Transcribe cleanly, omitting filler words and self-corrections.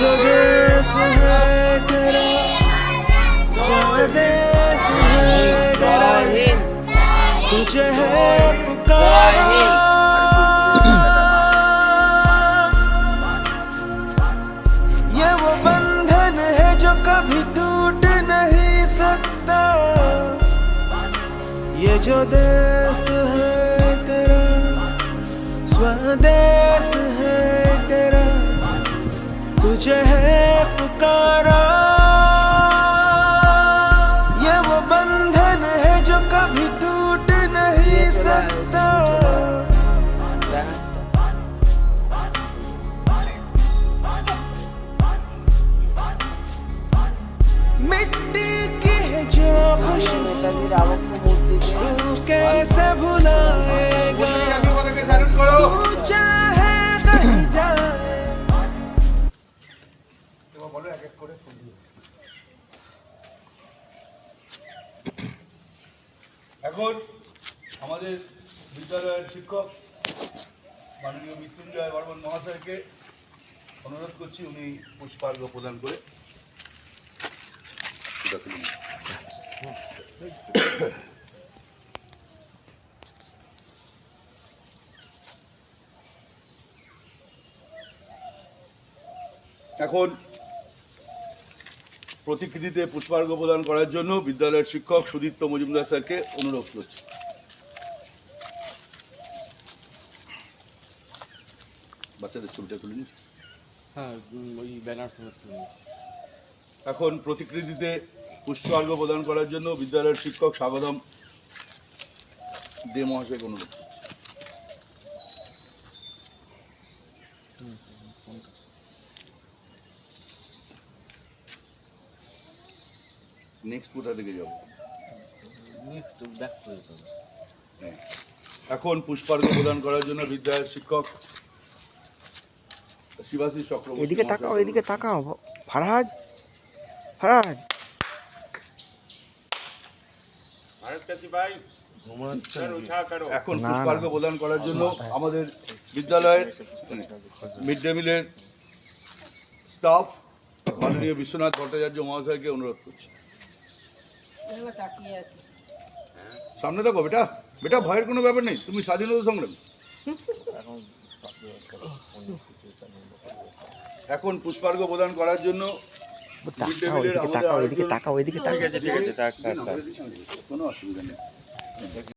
जो देश है तेरा स्वदेश है तेरा तुझे है पुकारा ये वो बंधन है जो कभी टूट नहीं सकता ये जो देश है तेरा स्वदेश है तेरा तुझे है पुकारा ये वो बंधन है जो कभी टूट नहीं सकता मिट्टी की है जो खुशबू तू कैसे भुलाएगा तू चाहे कहीं जाए এখন আমাদের বিদ্যালয়ের শিক্ষক মাননীয় মৃত্যুঞ্জয় বর্মন মহাশয়কে অনুরোধ করছি উনি পুষ্পার্ঘ্য প্রদান করে এখন প্রতিকৃতিতে পুষ্পার্ঘ্য প্রদান করার জন্য বিদ্যালয়ের শিক্ষক সুদীপ্ত মজুমদার স্যারকে অনুরোধ করছি। বাচ্চাদের ছবিটা তুলে নিন। হ্যাঁ, ওই ব্যানার এখন প্রতিকৃতিতে পুষ্পার্ঘ্য প্রদান করার জন্য বিদ্যালয়ের শিক্ষক স্বাগতম দে মহাশয়কে অনুরোধ করছি। নেক্সট কোথা থেকে যাব? এখন পুষ্পার্ঘ্য প্রদান করার জন্য বিদ্যালয়ের শিক্ষক শিবাশিস চক্রবর্তী। এদিকে তাকাও, এদিকে তাকাও ফারহাদ, ফারহাদ এখন পুষ্পার্ঘ্য প্রদান করার জন্য আমাদের বিদ্যালয়ের মিড ডে মিলের স্টাফ মাননীয় বিশ্বনাথ ভট্টাচার্য মহাশয়কে অনুরোধ করছি। সামনে দেখো বেটা, বেটা ভয়ের কোনো ব্যাপার নেই, তুমি স্বাধীনতা সংগ্রামী। এখন পুষ্পার্ঘ্য প্রদান করার জন্য তাকাও, এদিকে তাকাও, এদিকে তাকাও, এদিকে তাকাও। কোনো অসুবিধা নেই।